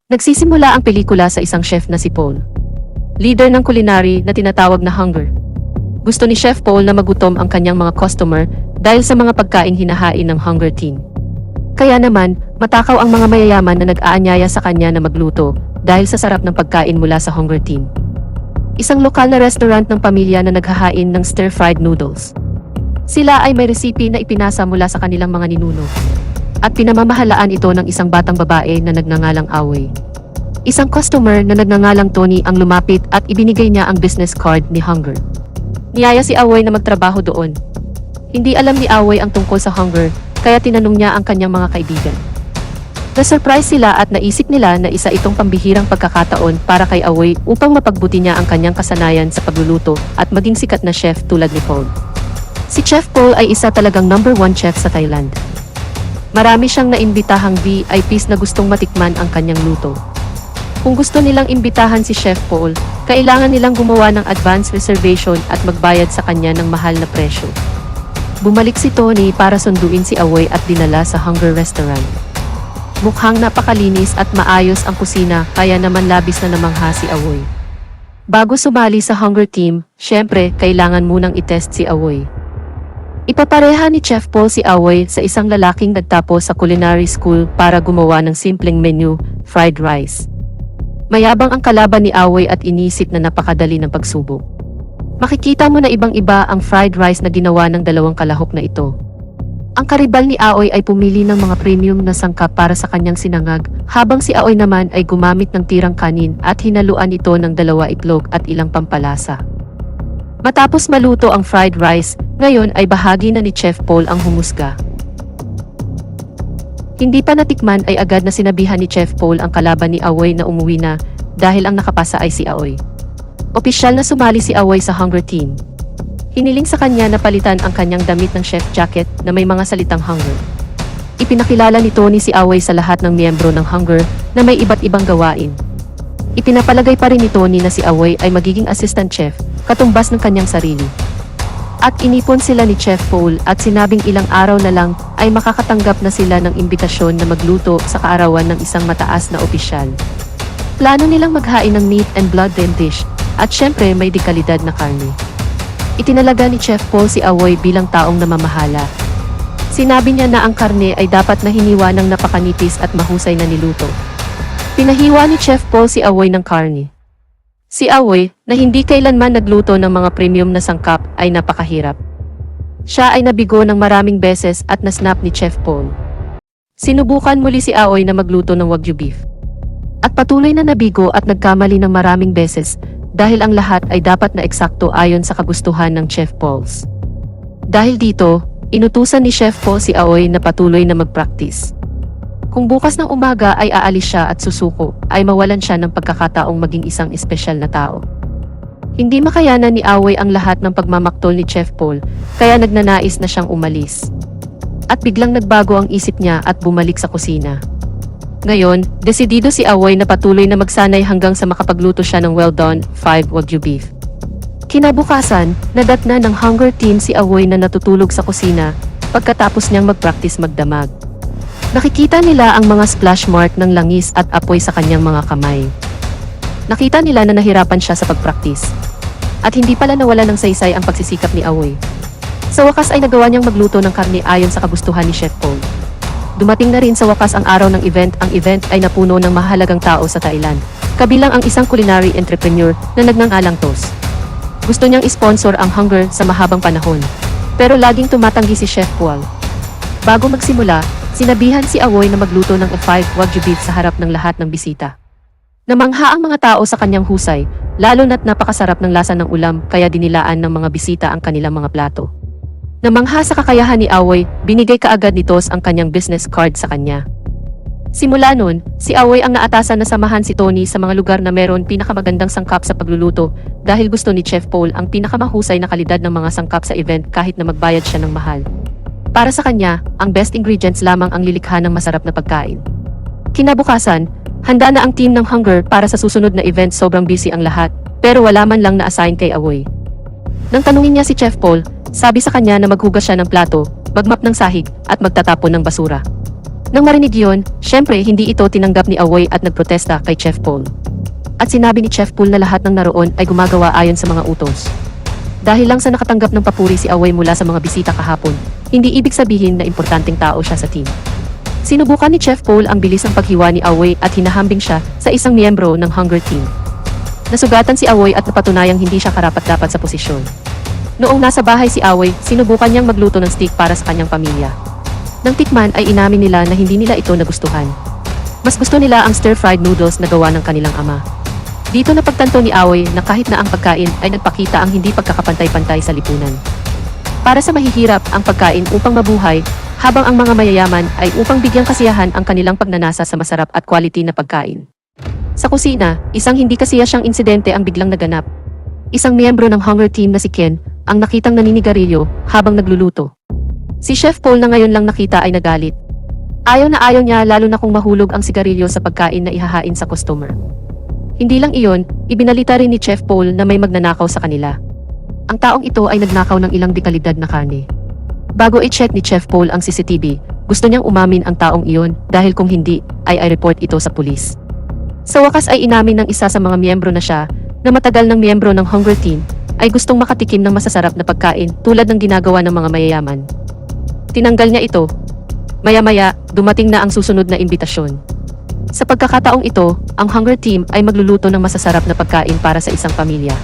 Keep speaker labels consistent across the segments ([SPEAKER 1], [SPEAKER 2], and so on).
[SPEAKER 1] Nagsisimula ang pelikula sa isang chef na si Paul. Leader ng culinary na tinatawag na Hunger. Gusto ni Chef Paul na magutom ang kanyang mga customer dahil sa mga pagkain hinahain ng Hunger Team. Kaya naman, matakaw ang mga mayayaman na nag-aanyaya sa kanya na magluto dahil sa sarap ng pagkain mula sa Hunger Team. Isang lokal na restaurant ng pamilya na naghahain ng stir-fried noodles. Sila ay may resipe na ipinasa mula sa kanilang mga ninuno. At pinamamahalaan ito ng isang batang babae na nagngangalang Away. Isang customer na nagngangalang Tony ang lumapit at ibinigay niya ang business card ni Hunger. Niyaya si Away na magtrabaho doon. Hindi alam ni Away ang tungkol sa Hunger, kaya tinanong niya ang kanyang mga kaibigan. Na-surprise sila at naisip nila na isa itong pambihirang pagkakataon para kay Away upang mapagbuti niya ang kanyang kasanayan sa pagluluto at maging sikat na chef tulad ni Paul. Si Chef Paul ay isa talagang #1 chef sa Thailand. Marami siyang naimbitahang VIPs na gustong matikman ang kanyang luto. Kung gusto nilang imbitahan si Chef Paul, kailangan nilang gumawa ng advance reservation at magbayad sa kanya ng mahal na presyo. Bumalik si Tony para sunduin si Away at dinala sa Hunger Restaurant. Mukhang napakalinis at maayos ang kusina, kaya naman labis na namangha si Away. Bago sumali sa Hunger Team, syempre kailangan munang itest si Away. Ipapareha ni Chef Paul si Away sa isang lalaking nagtapos sa culinary school para gumawa ng simpleng menu, fried rice. Mayabang ang kalaban ni Away at inisip na napakadali ng pagsubok. Makikita mo na ibang-iba ang fried rice na ginawa ng dalawang kalahok na ito. Ang karibal ni Away ay pumili ng mga premium na sangkap para sa kanyang sinangag, habang si Away naman ay gumamit ng tirang kanin at hinaluan ito ng 2 itlog at ilang pampalasa. Matapos maluto ang fried rice, ngayon ay bahagi na ni Chef Paul ang humusga. Hindi pa natikman ay agad na sinabihan ni Chef Paul ang kalaban ni Away na umuwi na dahil ang nakapasa ay si Away. Opisyal na sumali si Away sa Hunger Team. Hiniling sa kanya na palitan ang kanyang damit ng chef jacket na may mga salitang Hunger. Ipinakilala ni Tony si Away sa lahat ng miyembro ng Hunger na may iba't ibang gawain. Ipinapalagay pa rin ni Tony na si Away ay magiging assistant chef, katumbas ng kanyang sarili. At inipon sila ni Chef Paul at sinabing ilang araw na lang ay makakatanggap na sila ng imbitasyon na magluto sa kaarawan ng isang mataas na opisyal. Plano nilang maghain ng meat and blood dish at syempre may dekalidad na karne. Itinalaga ni Chef Paul si Away bilang taong namamahala. Sinabi niya na ang karne ay dapat na hiniwa ng napakanipis at mahusay na niluto. Pinahiwa ni Chef Paul si Away ng karne. Si Away, na hindi kailanman nagluto ng mga premium na sangkap, ay napakahirap. Siya ay nabigo ng maraming beses at nasnap ni Chef Paul. Sinubukan muli si Away na magluto ng Wagyu beef. At patuloy na nabigo at nagkamali ng maraming beses dahil ang lahat ay dapat na eksakto ayon sa kagustuhan ng Chef Pauls. Dahil dito, inutusan ni Chef Paul si Away na patuloy na mag-practice. Kung bukas ng umaga ay aalis siya at susuko, ay mawalan siya ng pagkakataong maging isang espesyal na tao. Hindi makayanan ni Away ang lahat ng pagmamaktol ni Chef Paul, kaya nagnanais na siyang umalis. At biglang nagbago ang isip niya at bumalik sa kusina. Ngayon, desidido si Away na patuloy na magsanay hanggang sa makapagluto siya ng well-done 5 Wagyu beef. Kinabukasan, nadatna ng Hunger Team si Away na natutulog sa kusina pagkatapos niyang mag-practice magdamag. Nakikita nila ang mga splash mark ng langis at apoy sa kanyang mga kamay. Nakita nila na nahirapan siya sa pagpraktis. At hindi pala nawala ng saysay ang pagsisikap ni Away. Sa wakas ay nagawa niyang magluto ng karne ayon sa kagustuhan ni Chef Paul. Dumating na rin sa wakas ang araw ng event. Ang event ay napuno ng mahalagang tao sa Thailand, kabilang ang isang culinary entrepreneur na nagngangalang Tos. Gusto niyang sponsor ang Hunger sa mahabang panahon, pero laging tumatanggi si Chef Paul. Bago magsimula, sinabihan si Away na magluto ng 5 Wagyu beef sa harap ng lahat ng bisita. Namangha ang mga tao sa kanyang husay, lalo na't napakasarap ng lasa ng ulam kaya dinilaan ng mga bisita ang kanilang mga plato. Namangha sa kakayahan ni Away, binigay kaagad ni Tos ang kanyang business card sa kanya. Simula nun, si Away ang naatasan na samahan si Tony sa mga lugar na meron pinakamagandang sangkap sa pagluluto dahil gusto ni Chef Paul ang pinakamahusay na kalidad ng mga sangkap sa event kahit na magbayad siya ng mahal. Para sa kanya, ang best ingredients lamang ang lilikha ng masarap na pagkain. Kinabukasan, handa na ang team ng Hunger para sa susunod na event. Sobrang busy ang lahat, pero wala man lang na-assign kay Away. Nang tanungin niya si Chef Paul, sabi sa kanya na maghugas siya ng plato, magmap ng sahig, at magtatapon ng basura. Nang marinig yun, syempre hindi ito tinanggap ni Away at nagprotesta kay Chef Paul. At sinabi ni Chef Paul na lahat ng naroon ay gumagawa ayon sa mga utos. Dahil lang sa nakatanggap ng papuri si Away mula sa mga bisita kahapon, hindi ibig sabihin na importanteng tao siya sa team. Sinubukan ni Chef Paul ang bilis ng paghiwa ni Away at hinahambing siya sa isang miyembro ng Hunger Team. Nasugatan si Away at napatunayang hindi siya karapat-dapat sa posisyon. Noong nasa bahay si Away, sinubukan niyang magluto ng steak para sa kanyang pamilya. Nang tikman ay inamin nila na hindi nila ito nagustuhan. Mas gusto nila ang stir-fried noodles na gawa ng kanilang ama. Dito napagtanto ni Away na kahit na ang pagkain ay nagpakita ang hindi pagkakapantay-pantay sa lipunan. Para sa mahihirap ang pagkain upang mabuhay, habang ang mga mayayaman ay upang bigyang kasiyahan ang kanilang pagnanasa sa masarap at quality na pagkain. Sa kusina, isang hindi kasiyasyang insidente ang biglang naganap. Isang miyembro ng Hunger Team na si Ken ang nakitang naninigarilyo habang nagluluto. Si Chef Paul na ngayon lang nakita ay nagalit. Ayaw niya lalo na kung mahulog ang sigarilyo sa pagkain na ihahain sa customer. Hindi lang iyon, ibinalita rin ni Chef Paul na may magnanakaw sa kanila. Ang taong ito ay nagnakaw ng ilang dekalidad na karne. Bago i-check ni Chef Paul ang CCTV, gusto niyang umamin ang taong iyon dahil kung hindi, ay i-report ito sa pulis. Sa wakas ay inamin ng isa sa mga miyembro na siya, na matagal ng miyembro ng Hunger Team, ay gustong makatikim ng masasarap na pagkain tulad ng ginagawa ng mga mayayaman. Tinanggal niya ito. Maya-maya, dumating na ang susunod na imbitasyon. Sa pagkakataong ito, ang Hunger Team ay magluluto ng masasarap na pagkain para sa isang pamilya.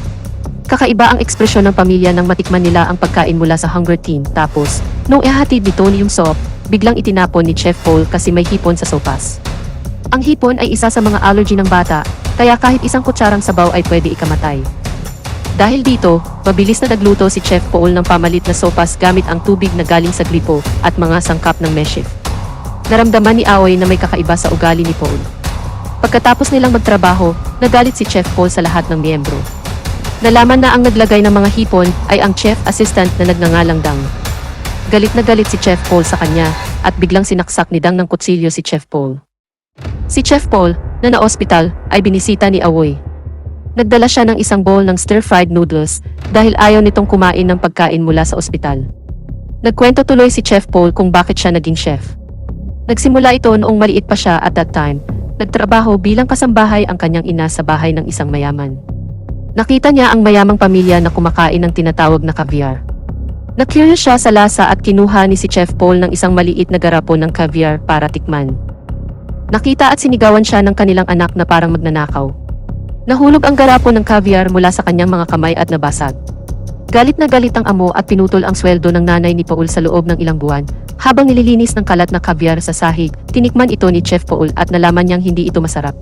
[SPEAKER 1] Kakaiba ang ekspresyon ng pamilya nang matikman nila ang pagkain mula sa Hunger Team. Tapos, nung ihahatid ni Tony yung soup, biglang itinapon ni Chef Paul kasi may hipon sa sopas. Ang hipon ay isa sa mga allergy ng bata, kaya kahit isang kutsarang sabaw ay pwede ikamatay. Dahil dito, mabilis na nagluto si Chef Paul ng pamalit na sopas gamit ang tubig na galing sa gripo at mga sangkap ng meshif. Naramdaman ni Away na may kakaiba sa ugali ni Paul. Pagkatapos nilang magtrabaho, nagalit si Chef Paul sa lahat ng miyembro. Nalaman na ang naglagay ng mga hipon ay ang chef assistant na nagngangalang Dang. Galit na galit si Chef Paul sa kanya at biglang sinaksak ni Dang ng kutsilyo si Chef Paul. Si Chef Paul, na na-ospital, ay binisita ni Away. Nagdala siya ng isang bowl ng stir-fried noodles dahil ayaw nitong kumain ng pagkain mula sa ospital. Nagkwento tuloy si Chef Paul kung bakit siya naging chef. Nagsimula ito noong maliit pa siya at that time, nagtrabaho bilang kasambahay ang kanyang ina sa bahay ng isang mayaman. Nakita niya ang mayamang pamilya na kumakain ng tinatawag na caviar. Na-curious siya sa lasa at kinuha ni si Chef Paul ng isang maliit na garapon ng caviar para tikman. Nakita at sinigawan siya ng kanilang anak na parang magnanakaw. Nahulog ang garapon ng caviar mula sa kanyang mga kamay at nabasag. Galit na galit ang amo at pinutol ang sweldo ng nanay ni Paul sa loob ng ilang buwan. Habang nililinis ng kalat na caviar sa sahig, tinikman ito ni Chef Paul at nalaman niyang hindi ito masarap.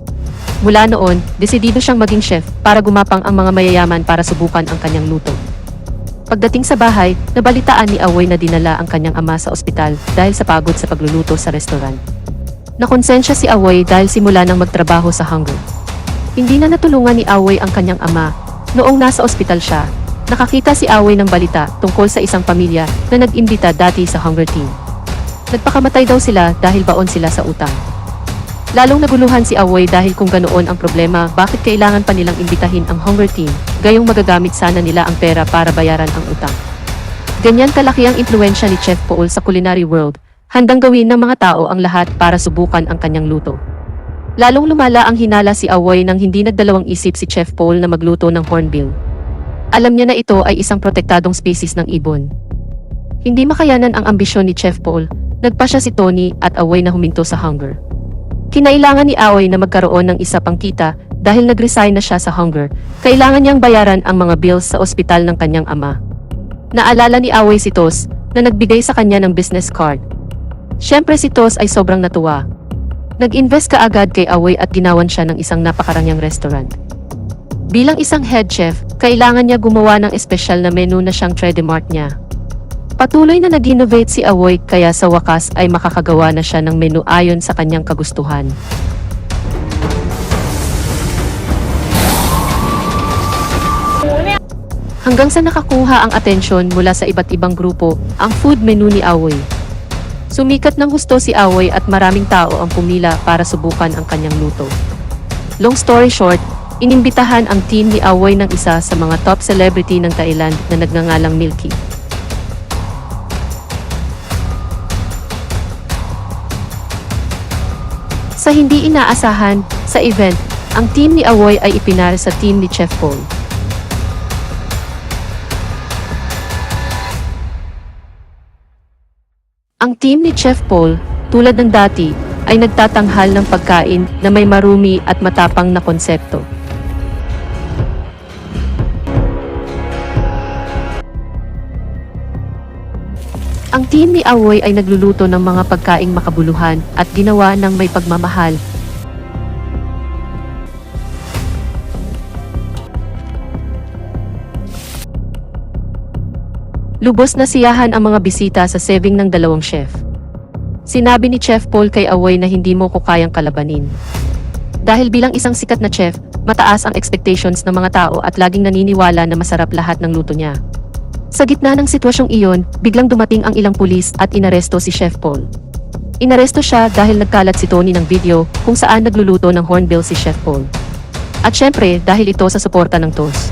[SPEAKER 1] Mula noon, desidido siyang maging chef para gumapang ang mga mayayaman para subukan ang kanyang luto. Pagdating sa bahay, nabalitaan ni Away na dinala ang kanyang ama sa ospital dahil sa pagod sa pagluluto sa restaurant. Nakonsensya si Away dahil simula nang magtrabaho sa Hunger. Hindi na natulungan ni Away ang kanyang ama. Noong nasa ospital siya, nakakita si Away ng balita tungkol sa isang pamilya na nag-imbita dati sa Hunger Team. Nagpakamatay daw sila dahil baon sila sa utang. Lalong naguluhan si Away dahil kung ganoon ang problema, bakit kailangan pa nilang imbitahin ang Hunger Team, gayong magagamit sana nila ang pera para bayaran ang utang. Ganyan kalaki ang impluwensya ni Chef Paul sa culinary world, handang gawin ng mga tao ang lahat para subukan ang kanyang luto. Lalong lumala ang hinala si Away nang hindi nagdalawang isip si Chef Paul na magluto ng hornbill. Alam niya na ito ay isang protektadong species ng ibon. Hindi makayanan ang ambisyon ni Chef Paul, nagpasya si Tony at Away na huminto sa Hunger. Kinailangan ni Away na magkaroon ng isa pang kita dahil nag-resign na siya sa Hunger. Kailangan niyang bayaran ang mga bills sa ospital ng kanyang ama. Naalala ni Away si Tos na nagbigay sa kanya ng business card. Siyempre si Tos ay sobrang natuwa. Nag-invest kaagad kay Away at ginawan siya ng isang napakarangyang restaurant. Bilang isang head chef, kailangan niya gumawa ng espesyal na menu na siyang trademark niya. Patuloy na nag-innovate si Away kaya sa wakas ay makakagawa na siya ng menu ayon sa kanyang kagustuhan. Hanggang sa nakakuha ang atensyon mula sa iba't ibang grupo, ang food menu ni Away. Sumikat ng gusto si Away at maraming tao ang pumila para subukan ang kanyang luto. Long story short, inimbitahan ang team ni Away ng isa sa mga top celebrity ng Thailand na nagngangalang Milky. Sa hindi inaasahan, sa event, ang team ni Awoy ay ipinara sa team ni Chef Paul. Ang team ni Chef Paul, tulad ng dati, ay nagtatanghal ng pagkain na may marumi at matapang na konsepto. Ang team ni Awoy ay nagluluto ng mga pagkaing makabuluhan at ginawa ng may pagmamahal. Lubos na siyahan ang mga bisita sa serving ng dalawang chef. Sinabi ni Chef Paul kay Awoy na hindi mo ko kayang kalabanin. Dahil bilang isang sikat na chef, mataas ang expectations ng mga tao at laging naniniwala na masarap lahat ng luto niya. Sa gitna ng sitwasyong iyon, biglang dumating ang ilang pulis at inaresto si Chef Paul. Inaresto siya dahil nagkalat si Tony ng video kung saan nagluluto ng hornbill si Chef Paul. At syempre, dahil ito sa suporta ng TOS.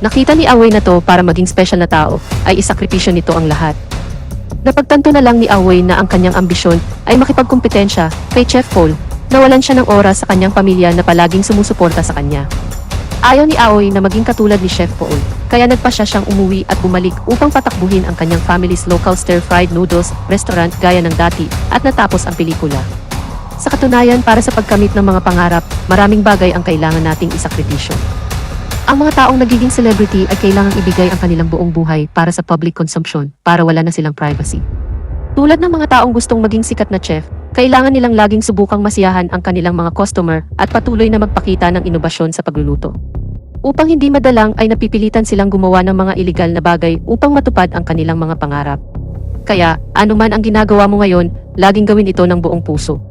[SPEAKER 1] Nakita ni Awoy na to para maging special na tao, ay isakripisyo nito ang lahat. Napagtanto na lang ni Awoy na ang kanyang ambisyon ay makipagkumpetensya kay Chef Paul, nawalan siya ng oras sa kanyang pamilya na palaging sumusuporta sa kanya. Ayaw ni Awoy na maging katulad ni Chef Paul, kaya nagpasya siyang umuwi at bumalik upang patakbuhin ang kanyang family's local stir-fried noodles restaurant gaya ng dati at natapos ang pelikula. Sa katunayan, para sa pagkamit ng mga pangarap, maraming bagay ang kailangan nating isakripisyo. Ang mga taong nagiging celebrity ay kailangang ibigay ang kanilang buong buhay para sa public consumption para wala na silang privacy. Tulad ng mga taong gustong maging sikat na chef, kailangan nilang laging subukang masiyahan ang kanilang mga customer at patuloy na magpakita ng inobasyon sa pagluluto. Upang hindi madalang ay napipilitan silang gumawa ng mga iligal na bagay upang matupad ang kanilang mga pangarap. Kaya, anuman ang ginagawa mo ngayon, laging gawin ito ng buong puso.